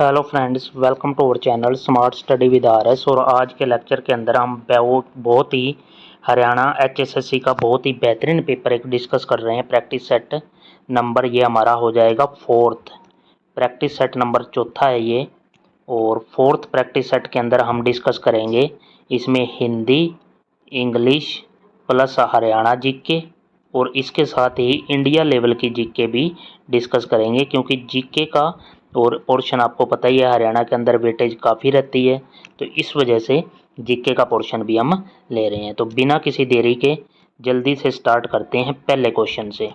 Hello friends, welcome to our channel Smart Study with R S. और आज के lecture के अंदर हम बहुत ही हरियाणा एचएसएससी का बहुत ही बेहतरीन पेपर एक डिस्कस कर रहे हैं। प्रैक्टिस सेट नंबर ये हमारा हो जाएगा फोर्थ, प्रैक्टिस सेट नंबर चौथा है ये। और फोर्थ प्रैक्टिस सेट के अंदर हम डिस्कस करेंगे इसमें Hindi, English plus Haryana GK और इसके साथ ही इंडिया लेवल की जीके भी डिस्कस करेंगे, क्योंकि जीके का और पोर्शन आपको पता ही है हरियाणा के अंदर वेटेज काफ़ी रहती है, तो इस वजह से जीके का पोर्शन भी हम ले रहे हैं। तो बिना किसी देरी के जल्दी से स्टार्ट करते हैं पहले क्वेश्चन से।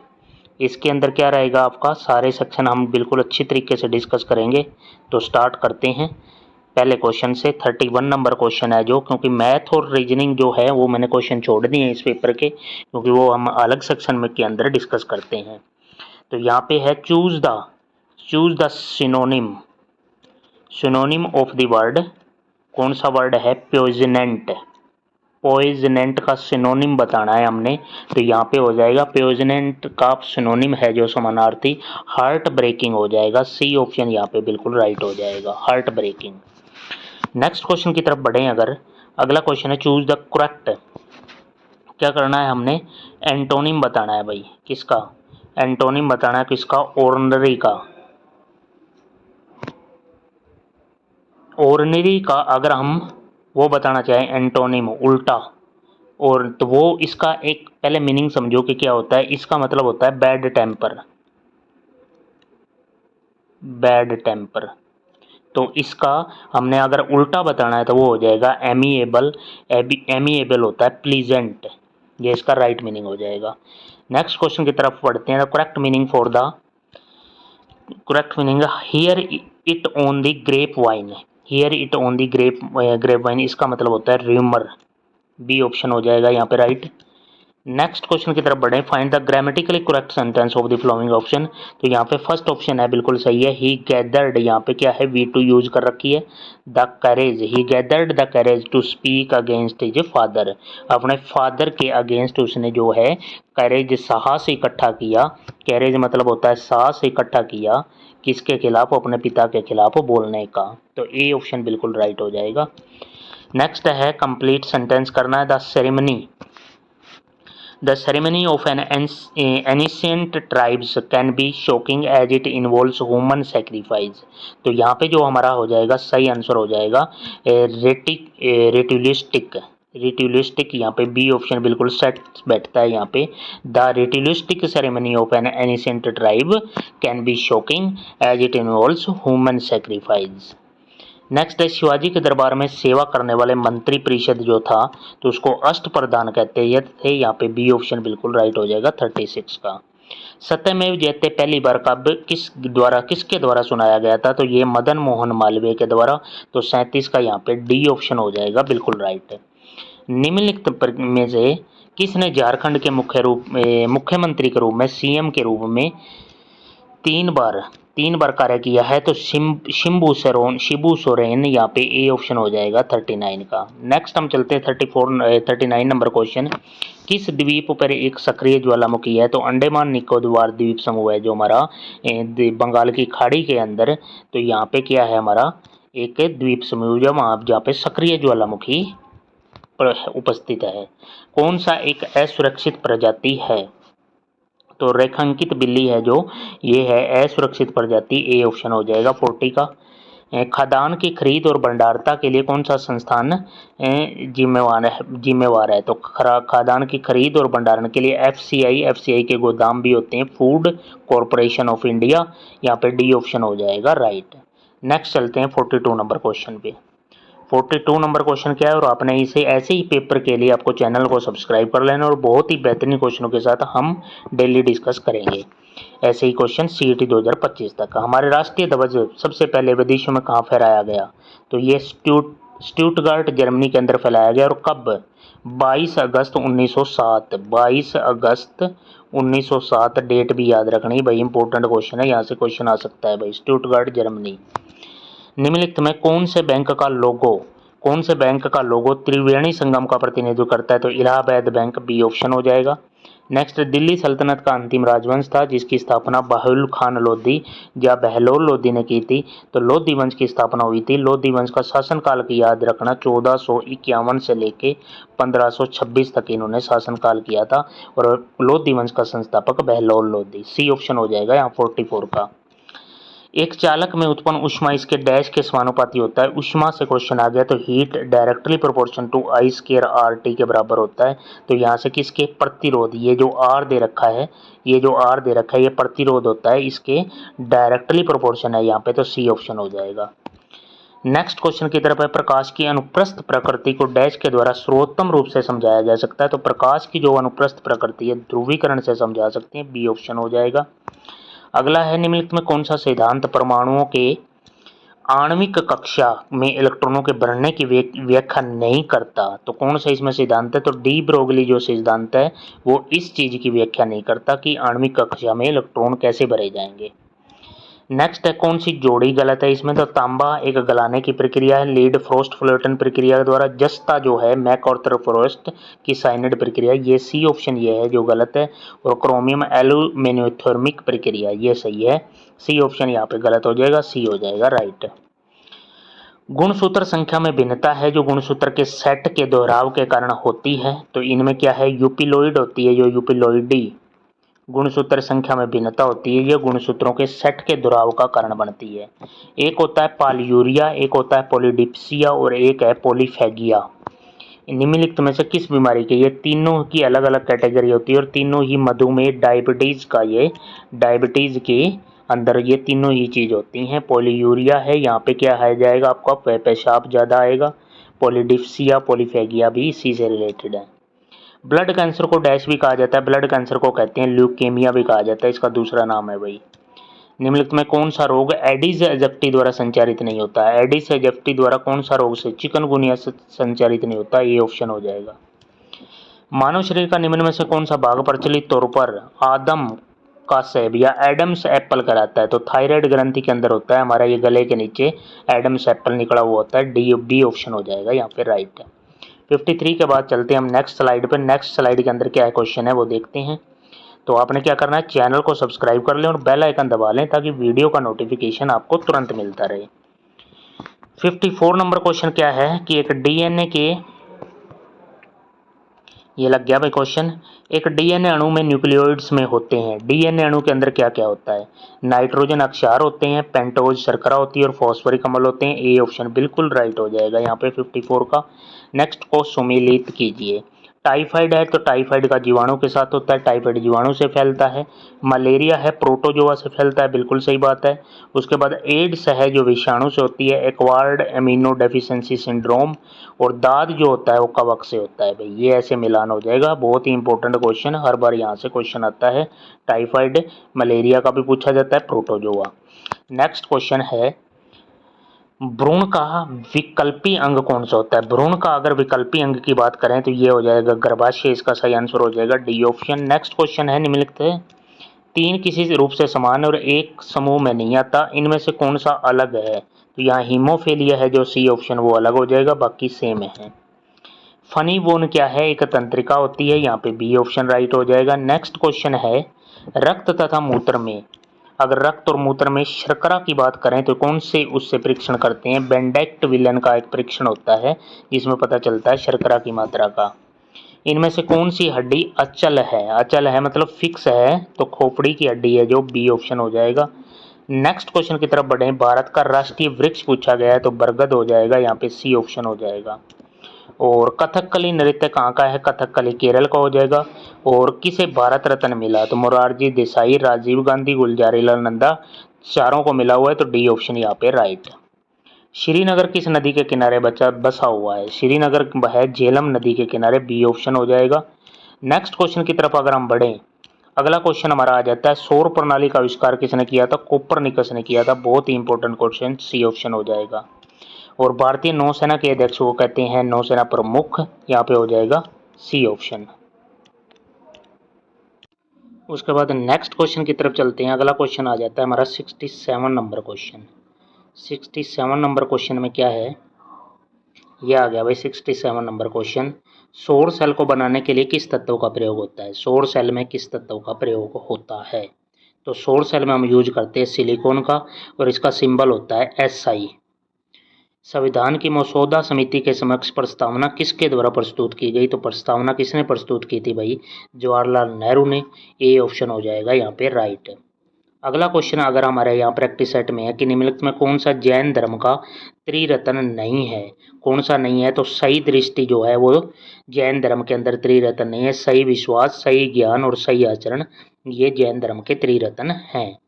इसके अंदर क्या रहेगा, आपका सारे सेक्शन हम बिल्कुल अच्छी तरीके से डिस्कस करेंगे। तो स्टार्ट करते हैं पहले क्वेश्चन से। 31 नंबर क्वेश्चन है जो, क्योंकि मैथ और रीजनिंग जो है वो मैंने क्वेश्चन छोड़ दिए हैं इस पेपर के, क्योंकि वो हम अलग सेक्शन में के अंदर डिस्कस करते हैं। तो यहाँ पे है choose the synonym of the word. कौन सा वर्ड है? पॉइजनेंट का सिनोनिम बताना है हमने। तो यहाँ पे हो जाएगा पॉइजनेंट का सिनोनिम है जो समानार्थी, हार्ट ब्रेकिंग हो जाएगा। सी ऑप्शन यहाँ पे बिल्कुल राइट हो जाएगा, हार्ट ब्रेकिंग। नेक्स्ट क्वेश्चन की तरफ बढ़ें अगर, अगला क्वेश्चन है चूज द करेक्ट। क्या करना है हमने? एंटोनिम बताना है भाई। किसका एंटोनिम बताना है? किसका? ऑर्डिनरी का। ऑर्डिनरी का अगर हम वो बताना चाहें एंटोनिम उल्टा, और तो वो इसका एक पहले मीनिंग समझो कि क्या होता है। इसका मतलब होता है बैड टेम्पर। तो इसका हमने अगर उल्टा बताना है तो वो हो जाएगा एमिएबल। एमिएबल होता है प्लीजेंट, ये इसका राइट मीनिंग हो जाएगा। नेक्स्ट क्वेश्चन की तरफ बढ़ते हैं। Correct meaning hear it on the grapevine. Hear it on the grapevine, इसका मतलब होता है र्यूमर। बी ऑप्शन हो जाएगा यहाँ पे राइट। नेक्स्ट क्वेश्चन की तरफ बढ़े। Find the grammatically correct sentence of the flowing option. तो यहाँ पे फर्स्ट ऑप्शन है बिल्कुल सही है। ही गैदर्ड, यहाँ पे क्या है? V2 यूज कर रखी है। The courage, he gathered the courage to speak against his father. अपने फादर के अगेंस्ट उसने जो है करेज, साहस इकट्ठा किया। करेज मतलब होता है साहस इकट्ठा किया, किसके खिलाफ? अपने पिता के खिलाफ बोलने का। तो ए ऑप्शन बिल्कुल राइट हो जाएगा। नेक्स्ट है कंप्लीट सेंटेंस करना है। The ceremony of an ancient tribes can be shocking as it involves human sacrifice। तो यहाँ पे जो हमारा हो जाएगा सही आंसर हो जाएगा रिटुलिस्टिक। यहाँ पे बी ऑप्शन बिल्कुल सेट बैठता है यहाँ पे। The ritualistic ceremony of an ancient tribe can be shocking as it involves human sacrifice. Next है शिवाजी के दरबार में सेवा करने वाले मंत्री परिषद जो था, तो उसको अष्ट प्रधान कहते थे। यहाँ पे बी ऑप्शन बिल्कुल राइट हो जाएगा 36 का। सत्यमेव जयते पहली बार कब किसके द्वारा सुनाया गया था? तो ये मदन मोहन मालवीय के द्वारा। तो 37 का यहाँ पे डी ऑप्शन हो जाएगा बिल्कुल राइट। निम्नलिखित में से किसने झारखंड के मुख्यमंत्री के रूप में, सीएम के रूप में तीन बार कार्य किया है? तो शिबू सोरेन, यहाँ पे ए ऑप्शन हो जाएगा 39 का। नेक्स्ट हम चलते हैं 39 नंबर क्वेश्चन। किस द्वीप पर एक सक्रिय ज्वालामुखी है? तो अंडमान निकोबार द्वीप समूह है जो हमारा बंगाल की खाड़ी के अंदर। तो यहाँ पे क्या है हमारा एक द्वीप समूह जहाँ पे सक्रिय ज्वालामुखी उपस्थित है। कौन सा एक असुरक्षित प्रजाति है? तो रेखांकित बिल्ली है जो, ये है असुरक्षित प्रजाति। ए ऑप्शन हो जाएगा 40 का। खाद्यान्न की खरीद और भंडारता के लिए कौन सा संस्थान जिम्मेवार है? तो खाद्यान्न की खरीद और भंडारण के लिए एफसीआई के गोदाम भी होते हैं, फूड कॉरपोरेशन ऑफ इंडिया। यहाँ पे डी ऑप्शन हो जाएगा राइट। नेक्स्ट चलते हैं 42 नंबर क्वेश्चन पे। 42 नंबर क्वेश्चन क्या है, और आपने इसे ऐसे ही पेपर के लिए आपको चैनल को सब्सक्राइब कर लेना, और बहुत ही बेहतरीन क्वेश्चनों के साथ हम डेली डिस्कस करेंगे ऐसे ही क्वेश्चन सीईटी 2025 तक। हमारे राष्ट्रीय ध्वज सबसे पहले विदेशों में कहाँ फहराया गया? तो ये स्टुटगार्ट जर्मनी के अंदर फैलाया गया। और कब? 22 अगस्त 1907। 22 अगस्त 1907 डेट भी याद रखनी भाई, इंपॉर्टेंट क्वेश्चन है, यहाँ से क्वेश्चन आ सकता है भाई। Stuttgart Germany. निम्नलिखित में कौन से बैंक का लोगो त्रिवेणी संगम का प्रतिनिधित्व करता है? तो इलाहाबाद बैंक, बी ऑप्शन हो जाएगा। नेक्स्ट, दिल्ली सल्तनत का अंतिम राजवंश था जिसकी स्थापना बहलौल खान लोधी या बहलोल लोधी ने की थी। तो लोधी वंश की स्थापना हुई थी। लोधी वंश का शासनकाल की याद रखना, 1451 से लेके 1526 तक इन्होंने शासनकाल किया था। और लोधी वंश का संस्थापक बहलोल लोधी। सी ऑप्शन हो जाएगा यहाँ 44 का। एक चालक में उत्पन्न ऊष्मा इसके डैश के समानुपाती होता है। ऊष्मा से क्वेश्चन आ गया तो heat directly proportion to I square R T के बराबर होता है। तो यहाँ से किसके प्रतिरोध, ये जो आर दे रखा है, ये जो आर दे रखा है ये प्रतिरोध होता है, इसके डायरेक्टली प्रोपोर्शन है यहाँ पे। तो सी ऑप्शन हो जाएगा। नेक्स्ट क्वेश्चन की तरफ है, प्रकाश की अनुप्रस्थ प्रकृति को डैश के द्वारा सर्वोत्तम रूप से समझाया जा सकता है। तो प्रकाश की जो अनुप्रस्थ प्रकृति है ध्रुवीकरण से समझा सकते हैं। बी ऑप्शन हो जाएगा। अगला है, निम्नलिखित में कौन सा सिद्धांत परमाणुओं के आणविक कक्षा में इलेक्ट्रॉनों के बढ़ने की व्याख्या नहीं करता। तो कौन सा इसमें सिद्धांत है? तो डी ब्रोगली जो सिद्धांत है वो इस चीज की व्याख्या नहीं करता कि आणविक कक्षा में इलेक्ट्रॉन कैसे भरे जाएंगे। नेक्स्ट है, कौन सी जोड़ी गलत है इसमें? तो तांबा एक गलाने की प्रक्रिया है लीड फ्रोस्ट फ्लोटन प्रक्रिया द्वारा। जस्ता जो है मैकआर्थर फ्रोस्ट की साइनेड प्रक्रिया, ये सी ऑप्शन ये है जो गलत है। और क्रोमियम एल्यूमिनोथर्मिक प्रक्रिया ये सही है। सी ऑप्शन यहाँ पे गलत हो जाएगा, सी हो जाएगा राइट। गुणसूत्र संख्या में भिन्नता है जो गुणसूत्र के सेट के दोहराव के कारण होती है। तो इनमें क्या है, यूपिलॉइड होती है जो यूपिलॉइडी गुणसूत्र संख्या में भिन्नता होती है, ये गुणसूत्रों के सेट के दोहराव का कारण बनती है। एक होता है पॉलीयूरिया, एक होता है पॉलीडिप्सिया और एक है पॉलीफेगिया। निम्नलिखित में से किस बीमारी के, ये तीनों की अलग अलग कैटेगरी होती है और तीनों ही मधुमेह डायबिटीज का, ये डायबिटीज के अंदर ये तीनों ही चीज होती हैं। पॉलीयूरिया है, यहाँ पे क्या आ जाएगा आपका पेशाब ज़्यादा आएगा। पॉलीडिप्सिया पॉलीफेगिया भी इसी से रिलेटेड है। ब्लड कैंसर को डैश भी कहा जाता है, ब्लड कैंसर को कहते हैं ल्यूकेमिया भी कहा जाता है, इसका दूसरा नाम है भाई। निम्नलिखित में कौन सा रोग एडिस एजिप्टी द्वारा संचारित नहीं होता है? एडिस एजिप्टी द्वारा कौन सा रोग से चिकनगुनिया से संचारित नहीं होता? ये ऑप्शन हो जाएगा। मानव शरीर का निम्न में से कौन सा भाग प्रचलित तौर पर आदम का सेब या एडम्स एप्पल कहलाता है? तो थायराइड ग्रंथि के अंदर होता है हमारा, ये गले के नीचे एडम्स एप्पल निकला हुआ होता है। डी बी ऑप्शन हो जाएगा यहाँ पे राइट है। 53 के बाद चलते हैं हम नेक्स्ट स्लाइड पर। नेक्स्ट स्लाइड के अंदर क्या है क्वेश्चन है वो देखते हैं। तो आपने क्या करना है, चैनल को सब्सक्राइब कर लें और बेल आइकन दबा लें ताकि वीडियो का नोटिफिकेशन आपको तुरंत मिलता रहे। 54 नंबर क्वेश्चन क्या है कि एक डीएनए के, ये लग गया भाई क्वेश्चन, एक डीएनए अणु में न्यूक्लियोइड्स में होते हैं। डीएनए अणु के अंदर क्या क्या होता है? नाइट्रोजन अक्षार होते हैं, पेंटोज शर्करा होती है और फॉस्फोरिक अम्ल होते हैं। ए ऑप्शन बिल्कुल राइट हो जाएगा यहाँ पे 54 का। नेक्स्ट को सुमेलित कीजिए। टाइफाइड है तो टाइफाइड का जीवाणु के साथ होता है, टाइफाइड जीवाणु से फैलता है। मलेरिया है प्रोटोजोआ से फैलता है, बिल्कुल सही बात है। उसके बाद एड्स है जो विषाणु से होती है, एक्वायर्ड एमिनो डेफिशिएंसी सिंड्रोम। और दाद जो होता है वो कवक से होता है भाई, ये ऐसे मिलान हो जाएगा। बहुत ही इंपॉर्टेंट क्वेश्चन, हर बार यहाँ से क्वेश्चन आता है। टाइफाइड मलेरिया का भी पूछा जाता है, प्रोटोजोआ। नेक्स्ट क्वेश्चन है, भ्रूण का विकल्पी अंग कौन सा होता है? भ्रूण का अगर विकल्पी अंग की बात करें तो ये हो जाएगा गर्भाशय, इसका सही आंसर हो जाएगा डी ऑप्शन। नेक्स्ट क्वेश्चन है, निम्नलिखित है तीन किसी रूप से समान और एक समूह में नहीं आता, इनमें से कौन सा अलग है? तो यहाँ हीमोफीलिया है जो सी ऑप्शन वो अलग हो जाएगा, बाकी सेम है। फनी बोन क्या है? एक तंत्रिका होती है, यहाँ पे बी ऑप्शन राइट हो जाएगा। नेक्स्ट क्वेश्चन है, रक्त तथा मूत्र में, अगर रक्त और मूत्र में शर्करा की बात करें तो कौन से उससे परीक्षण करते हैं? बेंडेक्ट विलन का एक परीक्षण होता है जिसमें पता चलता है शर्करा की मात्रा का। इनमें से कौन सी हड्डी अचल है? अचल है मतलब फिक्स है, तो खोपड़ी की हड्डी है जो बी ऑप्शन हो जाएगा। नेक्स्ट क्वेश्चन की तरफ बढ़े। भारत का राष्ट्रीय वृक्ष पूछा गया है तो बरगद हो जाएगा, यहाँ पे सी ऑप्शन हो जाएगा। और कथकली नृत्य कहाँ का है? कथकली केरल का हो जाएगा। और किसे भारत रत्न मिला? तो मोरारजी देसाई, राजीव गांधी, गुलजारीलाल नंदा, चारों को मिला हुआ है, तो डी ऑप्शन यहाँ पे राइट। श्रीनगर किस नदी के किनारे बसा हुआ है? श्रीनगर है झेलम नदी के किनारे, बी ऑप्शन हो जाएगा। नेक्स्ट क्वेश्चन की तरफ अगर हम बढ़ें, अगला क्वेश्चन हमारा आ जाता है, सौर प्रणाली का आविष्कार किसने किया था? कोपरनिकस ने किया था, बहुत ही इंपॉर्टेंट क्वेश्चन, सी ऑप्शन हो जाएगा। और भारतीय नौसेना के अध्यक्ष को कहते हैं नौसेना प्रमुख, यहाँ पे हो जाएगा सी ऑप्शन। उसके बाद नेक्स्ट क्वेश्चन की तरफ चलते हैं। अगला क्वेश्चन आ जाता है हमारा 67 नंबर क्वेश्चन। 67 नंबर क्वेश्चन में क्या है ये आ गया भाई 67 नंबर क्वेश्चन। सौर सेल को बनाने के लिए किस तत्व का प्रयोग होता है? सौर सेल में किस तत्व का प्रयोग होता है? तो सौर सेल में हम यूज करते हैं सिलिकॉन का और इसका सिंबल होता है SI। संविधान की मसौदा समिति के समक्ष प्रस्तावना किसके द्वारा प्रस्तुत की गई? तो प्रस्तावना किसने प्रस्तुत की थी भाई? जवाहरलाल नेहरू ने। ए ऑप्शन हो जाएगा यहाँ पे राइट। अगला क्वेश्चन अगर हमारे यहाँ प्रैक्टिस सेट में है कि निम्नलिखित में कौन सा जैन धर्म का त्रिरत्न नहीं है? कौन सा नहीं है? तो सही दृष्टि जो है वो जैन धर्म के अंदर त्रिरत्न नहीं है। सही विश्वास, सही ज्ञान और सही आचरण, ये जैन धर्म के त्रिरत्न हैं।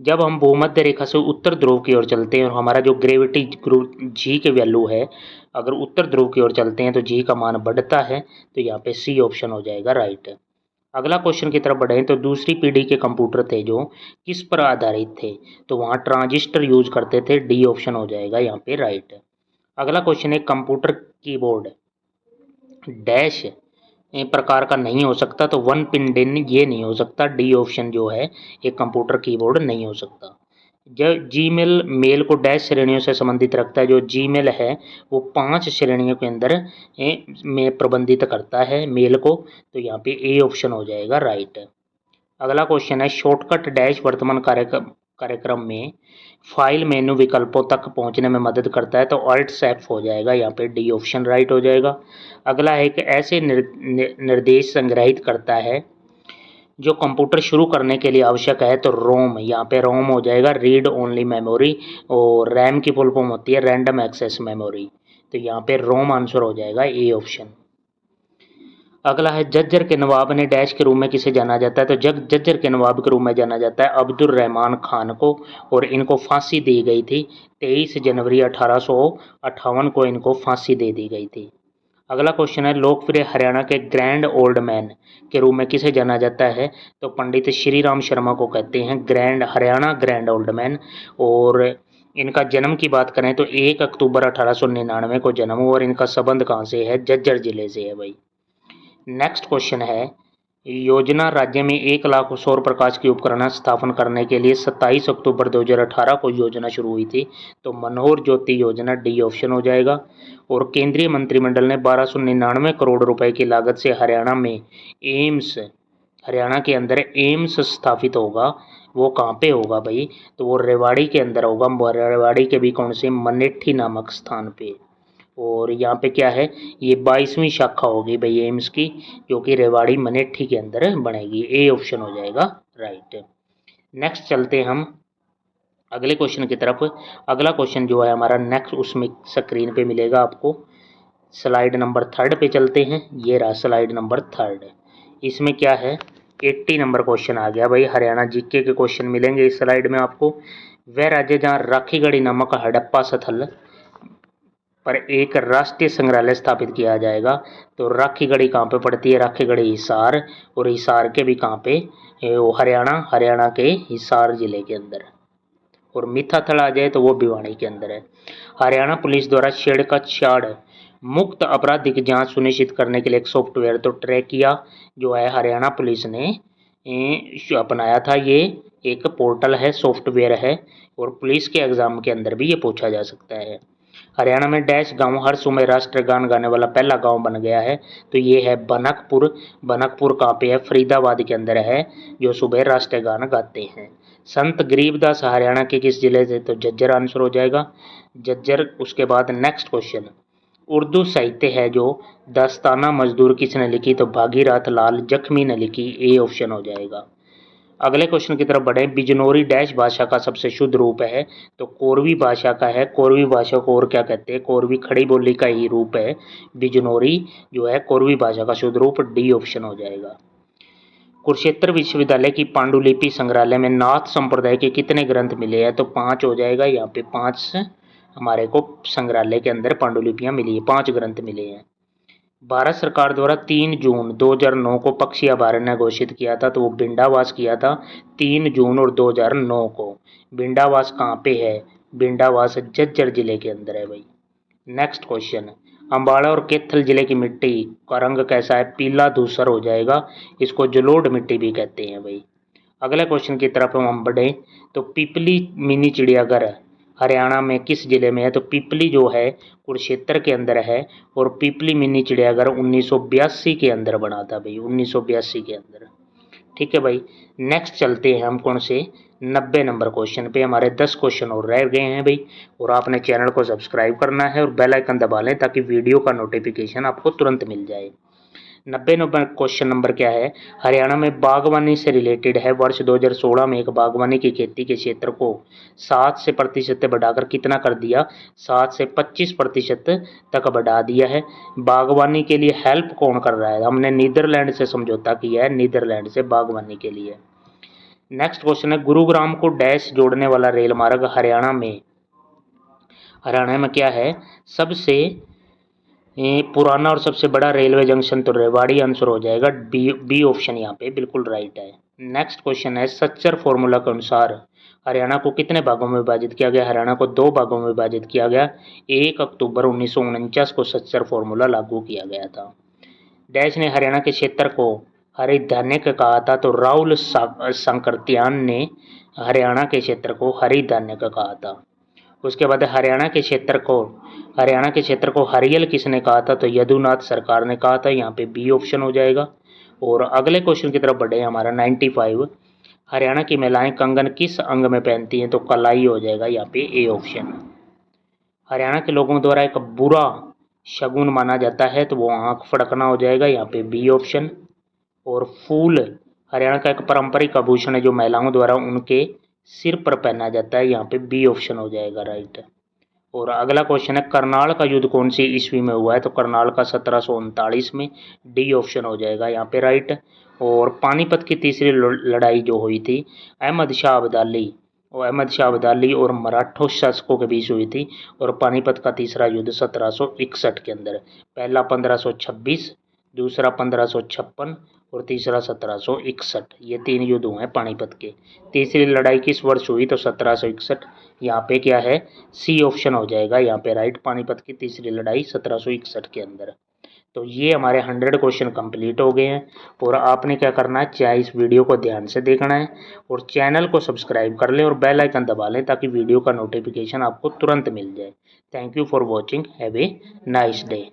जब हम भूमध्य रेखा से उत्तर ध्रुव की ओर चलते हैं और हमारा जो ग्रेविटी जी की वैल्यू है, अगर उत्तर ध्रुव की ओर चलते हैं तो जी का मान बढ़ता है। तो यहाँ पे सी ऑप्शन हो जाएगा राइट। अगला क्वेश्चन की तरफ बढ़ें तो दूसरी पीढ़ी के कंप्यूटर थे जो किस पर आधारित थे? तो वहाँ ट्रांजिस्टर यूज करते थे। डी ऑप्शन हो जाएगा यहाँ पे राइट। अगला क्वेश्चन है कंप्यूटर कीबोर्ड डैश प्रकार का नहीं हो सकता, तो वन पिन डिन ये नहीं हो सकता। डी ऑप्शन जो है एक कंप्यूटर कीबोर्ड नहीं हो सकता। जब जीमेल मेल को डैश श्रेणियों से संबंधित रखता है, जो जीमेल है वो 5 श्रेणियों के अंदर में प्रबंधित करता है मेल को। तो यहाँ पे ए ऑप्शन हो जाएगा राइट। अगला क्वेश्चन है शॉर्टकट डैश वर्तमान कार्यक्रम में फाइल मेनू विकल्पों तक पहुंचने में मदद करता है। तो ऑल्ट सेफ हो जाएगा यहाँ पे डी ऑप्शन राइट हो जाएगा। अगला है कि ऐसे निर्देश संग्रहित करता है जो कंप्यूटर शुरू करने के लिए आवश्यक है। तो रोम, यहाँ पे रोम हो जाएगा रीड ओनली मेमोरी, और रैम की फुल फॉर्म होती है रैंडम एक्सेस मेमोरी। तो यहाँ पे रोम आंसर हो जाएगा ए ऑप्शन। अगला है जज्जर के नवाब ने डैश के रूप में किसे जाना जाता है? तो जज्जर के नवाब के रूप में जाना जाता है अब्दुल रहमान खान को, और इनको फांसी दी गई थी 23 जनवरी 1858 को इनको फांसी दे दी गई थी। अगला क्वेश्चन है लोकप्रिय हरियाणा के ग्रैंड ओल्ड मैन के रूप में किसे जाना जाता है? तो पंडित श्री राम शर्मा को कहते हैं हरियाणा ग्रैंड ओल्ड मैन। और इनका जन्म की बात करें तो 1 अक्टूबर 1899 को जन्म हुआ, और इनका संबंध कहाँ से है? जज्जर जिले से है भाई। नेक्स्ट क्वेश्चन है योजना राज्य में 1 लाख सौर प्रकाश की उपकरण स्थापन करने के लिए 27 अक्टूबर 2018 को योजना शुरू हुई थी। तो मनोहर ज्योति योजना डी ऑप्शन हो जाएगा। और केंद्रीय मंत्रिमंडल ने 1299 करोड़ रुपए की लागत से हरियाणा के अंदर एम्स स्थापित होगा। वो कहाँ पे होगा भाई? तो वो रेवाड़ी के अंदर होगा। रेवाड़ी के भी कौन से? मनेठी नामक स्थान पे। और यहाँ पे क्या है, ये 22वीं शाखा होगी भाई एम्स की, जो कि रेवाड़ी मनेठी के अंदर बनेगी। ए ऑप्शन हो जाएगा राइट। नेक्स्ट चलते हम अगले क्वेश्चन की तरफ। अगला क्वेश्चन जो है हमारा नेक्स्ट उसमें स्क्रीन पे मिलेगा आपको। स्लाइड नंबर 3 पे चलते हैं। ये रहा स्लाइड नंबर 3। इसमें क्या है 80 नंबर क्वेश्चन आ गया भाई। हरियाणा जीके के क्वेश्चन मिलेंगे इस स्लाइड में आपको। वह राज्य जहाँ राखीगढ़ी नामक हड़प्पा स्थल पर एक राष्ट्रीय संग्रहालय स्थापित किया जाएगा। तो राखीगढ़ी कहाँ पे पड़ती है? राखीगढ़ी हिसार, और हिसार के भी कहाँ पे? वो हरियाणा के हिसार जिले के अंदर। और मिथाथल आ जाए तो वो भिवानी के अंदर है। हरियाणा पुलिस द्वारा छेड़छाड़ मुक्त आपराधिक जांच सुनिश्चित करने के लिए एक सॉफ्टवेयर तो ट्रैकिया जो है हरियाणा पुलिस ने अपनाया था। ये एक पोर्टल है, सॉफ्टवेयर है, और पुलिस के एग्जाम के अंदर भी ये पूछा जा सकता है। हरियाणा में डैश गांव हर सुबह राष्ट्रगान गाने वाला पहला गांव बन गया है। तो ये है बनकपुर। बनकपुर कहाँ पे है? फरीदाबाद के अंदर है, जो सुबह राष्ट्रगान गाते हैं। संत गरीबदास हरियाणा के किस जिले से? तो जज्जर आंसर हो जाएगा जज्जर। उसके बाद नेक्स्ट क्वेश्चन उर्दू साहित्य है जो दस्ताना मजदूर किसने लिखी? तो भागीरथ लाल जख्मी ने लिखी। ए ऑप्शन हो जाएगा। अगले क्वेश्चन की तरफ बढ़े। बिजनौरी डैश भाषा का सबसे शुद्ध रूप है? तो कोरवी भाषा का है। कोरवी भाषा को और क्या कहते हैं? कोरवी खड़ी बोली का ही रूप है बिजनौरी, जो है कोरवी भाषा का शुद्ध रूप। डी ऑप्शन हो जाएगा। कुरुक्षेत्र विश्वविद्यालय की पांडुलिपि संग्रहालय में नाथ संप्रदाय के कितने ग्रंथ मिले हैं? तो 5 हो जाएगा। यहाँ पे 5 हमारे को संग्रहालय के अंदर पांडुलिपियां मिली है, 5 ग्रंथ मिले हैं। भारत सरकार द्वारा 3 जून 2009 को पक्षी अभयारण्य घोषित किया था। तो वो बिंडावास किया था 3 जून और 2009 को। बिंडावास कहाँ पे है? बिंडावास जज्जर जिले के अंदर है भाई। नेक्स्ट क्वेश्चन अम्बाड़ा और कैथल जिले की मिट्टी का रंग कैसा है? पीला धूसर हो जाएगा। इसको जलोढ़ मिट्टी भी कहते हैं भाई। अगले क्वेश्चन की तरफ हम बढ़े तो पिपली मिनी चिड़ियाघर हरियाणा में किस जिले में है? तो पिपली जो है कुरुक्षेत्र के अंदर है, और पिपली मिनी चिड़ियाघर 1982 के अंदर बना था भाई, 1982 के अंदर। ठीक है भाई। नेक्स्ट चलते हैं हम कौन से 90 नंबर क्वेश्चन पे। हमारे 10 क्वेश्चन और रह गए हैं भाई, और आपने चैनल को सब्सक्राइब करना है और बेल आइकन दबा लें ताकि वीडियो का नोटिफिकेशन आपको तुरंत मिल जाए। 90 नंबर क्वेश्चन नंबर क्या है? हरियाणा में बागवानी से रिलेटेड है। वर्ष 2016 में एक बागवानी की खेती के क्षेत्र को 7 से प्रतिशत बढ़ाकर कितना कर दिया? 7 से 25% तक बढ़ा दिया है। बागवानी के लिए हेल्प कौन कर रहा है? हमने नीदरलैंड से समझौता किया है, नीदरलैंड से बागवानी के लिए। नेक्स्ट क्वेश्चन है, गुरुग्राम को डैश जोड़ने वाला रेल मार्ग हरियाणा में क्या है? सबसे पुराना और सबसे बड़ा रेलवे जंक्शन तो रेवाड़ी आंसर हो जाएगा, बी ऑप्शन यहाँ पे बिल्कुल राइट है। नेक्स्ट क्वेश्चन है, सच्चर फॉर्मूला के अनुसार हरियाणा को कितने भागों में विभाजित किया गया? हरियाणा को 2 भागों में विभाजित किया गया। 1 अक्टूबर 1949 को सच्चर फॉर्मूला लागू किया गया था। डैश ने हरियाणा के क्षेत्र को हरिधान्य कहा था, तो राहुल सांकृत्यान ने हरियाणा के क्षेत्र को हरिधान्य कहा था। उसके बाद हरियाणा के क्षेत्र को हरियल किसने कहा था? तो यदुनाथ सरकार ने कहा था, यहाँ पे बी ऑप्शन हो जाएगा। और अगले क्वेश्चन की तरफ बढ़े हमारा 95, हरियाणा की महिलाएं कंगन किस अंग में पहनती हैं? तो कलाई हो जाएगा, यहाँ पे ए ऑप्शन। हरियाणा के लोगों द्वारा एक बुरा शगुन माना जाता है, तो वो आंख फड़कना हो जाएगा, यहाँ पे बी ऑप्शन। और फूल हरियाणा का एक पारंपरिक आभूषण है जो महिलाओं द्वारा उनके सिर पर पहना जाता है, यहाँ पे बी ऑप्शन हो जाएगा राइट। और अगला क्वेश्चन है, करनाल का युद्ध कौन सी ईस्वी में हुआ है? तो करनाल का 1739 में, डी ऑप्शन हो जाएगा यहाँ पे राइट। और पानीपत की तीसरी लड़ाई जो हुई थी अहमद शाह अब्दाली और मराठों शासकों के बीच हुई थी, और पानीपत का तीसरा युद्ध 1761 के अंदर। पहला 1526, दूसरा 1556 और तीसरा 1761। ये 3 युद्ध हुए हैं पानीपत के। तीसरी लड़ाई किस वर्ष हुई? तो 1761। यहाँ पे क्या है? सी ऑप्शन हो जाएगा यहाँ पे राइट। पानीपत की तीसरी लड़ाई 1761 के अंदर। तो ये हमारे 100 क्वेश्चन कंप्लीट हो गए हैं, और आपने क्या करना है, चाहे इस वीडियो को ध्यान से देखना है और चैनल को सब्सक्राइब कर लें और बेल आइकन दबा लें ताकि वीडियो का नोटिफिकेशन आपको तुरंत मिल जाए। Thank you for watching, have a nice day.